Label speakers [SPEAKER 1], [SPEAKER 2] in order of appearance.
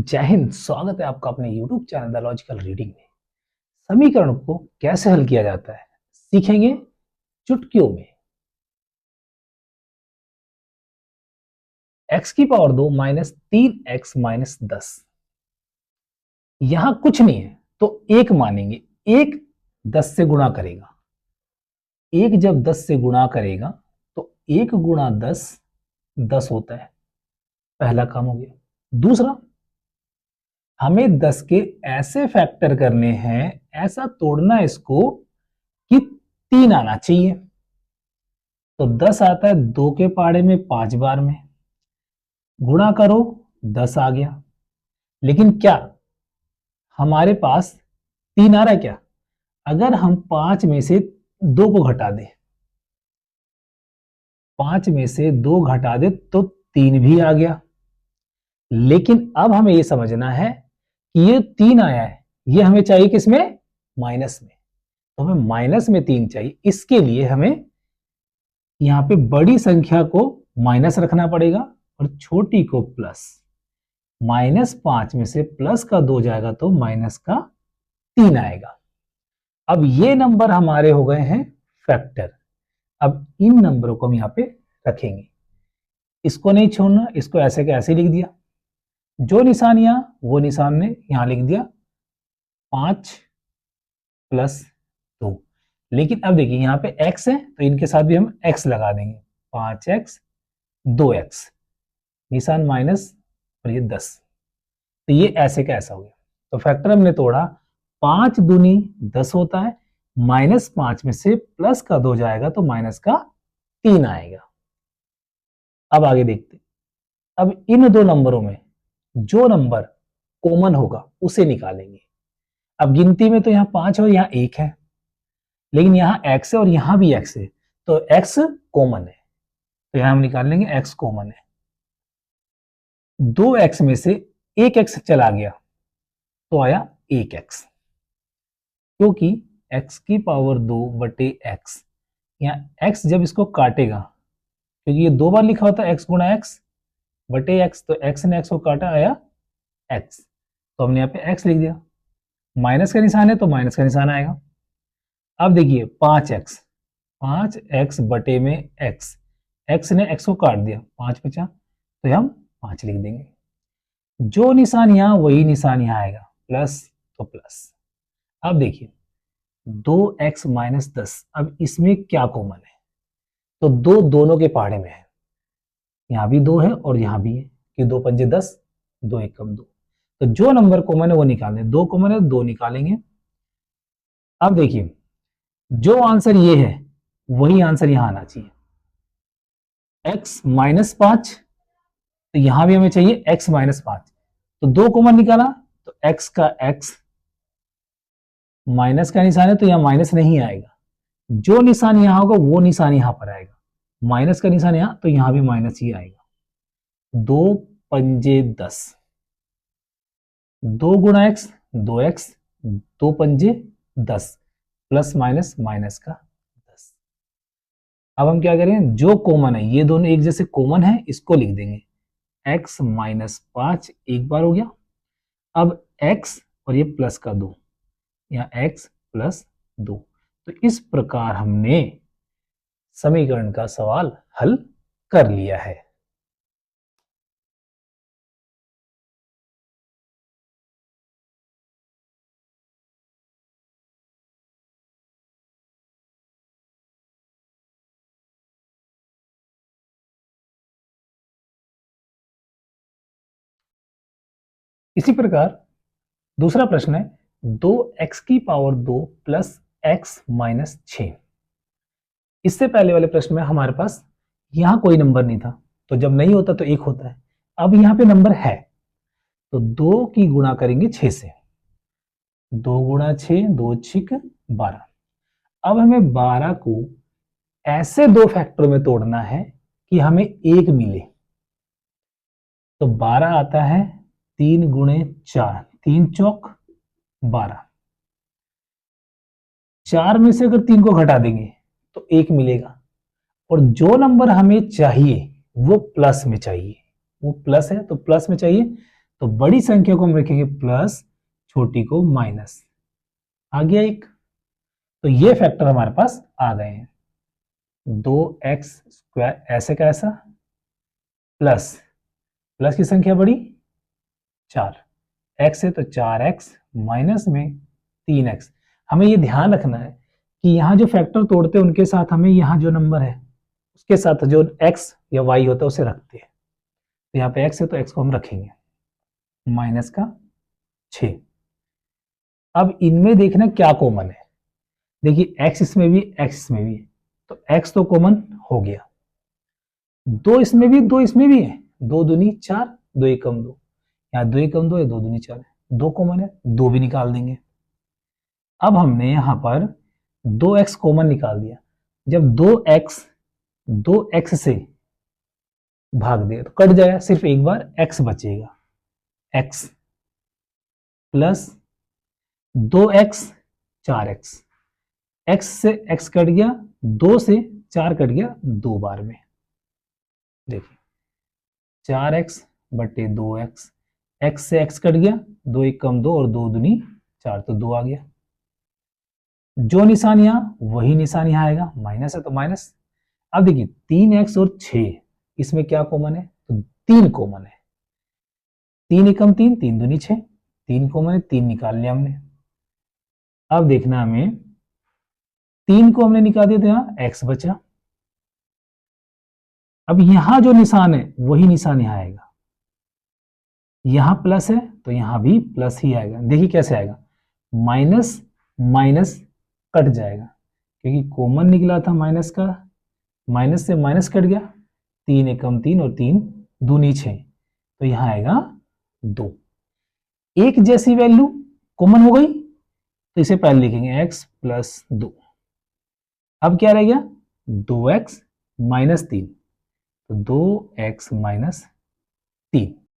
[SPEAKER 1] जय हिंद। स्वागत है आपका अपने YouTube channel the logical reading में। समीकरण को कैसे हल किया जाता है सीखेंगे चुटकियों में। x की पावर 2 माइनस 3x माइनस 10। यहां कुछ नहीं है तो एक मानेंगे। एक 10 से गुणा करेगा। एक जब 10 से गुणा करेगा तो 1 गुणा 10 10 होता है। पहला काम हो गया। दूसरा, हमें 10 के ऐसे फैक्टर करने हैं, ऐसा तोड़ना इसको कि 3 आना चाहिए। तो 10 आता है 2 के पाड़े में 5 बार में, गुणा करो 10 आ गया। लेकिन क्या हमारे पास 3 आ रहा है क्या? अगर हम 5 में से 2 को घटा दें, 5 में से 2 घटा दे तो 3 भी आ गया। लेकिन अब हमें यह समझना है कि ये 3 आया है, ये हमें चाहिए किसमें? माइनस में। तो हमें माइनस में 3 चाहिए। इसके लिए हमें यहां पे बड़ी संख्या को माइनस रखना पड़ेगा और छोटी को प्लस। -5 में से प्लस का 2 जाएगा तो माइनस का 3 आएगा। अब ये नंबर हमारे हो गए हैं फैक्टर। अब इन नंबरों को हम यहां पे रखेंगे, इसको नहीं छोड़ना, इसको ऐसे के ऐसे लिख दिया। जो निशान यहां वो निशान ने यहां लिख दिया 5 + 2। लेकिन अब देखिए यहां पे x है तो इनके साथ भी हम x लगा देंगे। 5x 2x, निशान माइनस और ये 10। तो ये ऐसे का ऐसा हो गया। तो फैक्टर हमने तोड़ा, 5 दूनी 10 होता है, -5 में से प्लस का 2 जाएगा तो माइनस का 3 आएगा। अब आगे देखते। अब इन दो नंबरों में जो नंबर कॉमन होगा उसे निकालेंगे। अब गिनती में तो यहां 5 है और यहां 1 है, लेकिन यहां x है और यहां भी x है, तो x कॉमन है। तो यहां हम निकाल लेंगे x कॉमन है। 2x में से 1x चला गया तो आया 1x, क्योंकि x की पावर 2 बटे x। यहाँ x जब इसको काटेगा, क्योंकि ये 2 बार लिखा होता है x गुणा x बटे x, तो x ने x को काटा, आया x। तो हमने यहाँ पे x लिख दिया। माइनस का निशान है तो माइनस का निशान आएगा। अब देखिए 5x, 5x बटे में x, x ने x को काट दिया, 5 बचा तो हम 5 लिख देंगे। जो निशान यहां वही निशान यहां आएगा, प्लस तो प्लस। अब देखिए 2x माइनस 10, अब इसमें क्या कॉमन है? तो 2 दोनों के पहाड़े में है, यहां भी 2 है और यहां भी है, कि 2 पंजे 10, 2 एकम 2। तो जो नंबर कॉमन है वो निकालने, 2 कॉमन है 2 निकालेंगे। अब देखिए जो आंसर ये है वही आंसर यहां आना चाहिए। x -5, तो यहां भी हमें चाहिए x -5। तो 2 कॉमन निकाला तो x का x, माइनस का निशान है तो यहां माइनस नहीं आएगा। जो निशान यहां होगा वो निशान यहां पर आएगा। माइनस का निशान यहां तो यहां भी माइनस ही आएगा। 2 पंजे 10, 2 गुणा x 2x, 2 पंजे 10, प्लस माइनस माइनस का 10। अब हम क्या करें, जो कॉमन है ये दोनों एक जैसे कॉमन है, इसको लिख देंगे। x -5 एक बार हो गया। अब x और ये प्लस का 2, यहाँ x + 2। तो इस प्रकार हमने समीकरण का सवाल हल कर लिया है। इसी प्रकार दूसरा प्रश्न है, 2x की पावर 2 प्लस x माइनस 6। इससे पहले वाले प्रश्न में हमारे पास यहां कोई नंबर नहीं था, तो जब नहीं होता तो 1 होता है। अब यहां पे नंबर है तो 2 की गुणा करेंगे 6 से। 2 गुणा 6, 2 छिक 12। अब हमें 12 को ऐसे दो फैक्टरों में तोड़ना है कि हमें 1 मिले। तो 12 आता है 3 गुणे 4, 3 चौक 12। 4 में से अगर 3 को घटा देंगे तो 1 मिलेगा। और जो नंबर हमें चाहिए वो प्लस में चाहिए, वो प्लस है तो प्लस में चाहिए, तो बड़ी संख्या को हम रखेंगे प्लस, छोटी को माइनस। आ गया एक। तो ये फैक्टर हमारे पास आ गए हैं। 2x² ऐसे का ऐसा, प्लस प्लस की संख्या बड़ी 4, x है तो 4x माइनस में 3x। हमें ये ध्यान रखना है कि यहां जो फैक्टर तोड़ते हैं उनके साथ हमें यहां जो नंबर है उसके साथ जो x या y होता है उसे रखते हैं। तो यहाँ पे x है तो x को हम रखेंगे माइनस का 6। अब इनमें देखना क्या कॉमन है। देखिए x इसमें भी, x इसमें भी है, तो x तो कॉमन हो गया। 2 इसमें भी, 2 इसमें भी है, 2 दूनी 4, 2 एकम 2, यहाँ 2 एकम 2 है, 2 दूनी 4 है, 2 कॉमन है, 2 भी निकाल देंगे। अब हमने यहां पर 2x कॉमन निकाल दिया। जब 2x से भाग दे तो कट जाएगा, सिर्फ एक बार x बचेगा, x plus 2x 4x, x से x कट गया, 2 से 4 कट गया 2 बार में। देखिए 4x बटे 2x, x से x कट गया, 2 एक कम 2 और 2 दूनी 4, तो 2 आ गया। जो निशान यहां वही निशान यहां आएगा, माइनस है तो माइनस। अब देखिए 3x और 6, इसमें क्या कॉमन है, तो 3 कॉमन है। 3 एकम 3, 3 दूनी 6, 3 कॉमन है, 3 निकाल लिया हमने। अब देखना हमें 3 को हमने निकाल दिया तो यहां x बचा। अब यहां जो निशान है वही निशान यहां आएगा, यहां प्लस है तो यहां भी प्लस ही आएगा। देखिए कैसे आएगा, माइनस माइनस कट जाएगा क्योंकि कॉमन निकला था माइनस का, माइनस से माइनस कट गया, 3 एकम 3 और 3 दूनी 6, तो यहां आएगा 2। एक जैसी वैल्यू कॉमन हो गई तो इसे पहले लिखेंगे x प्लस 2। अब क्या रह गया, 2x माइनस 3, तो 2x माइनस 3।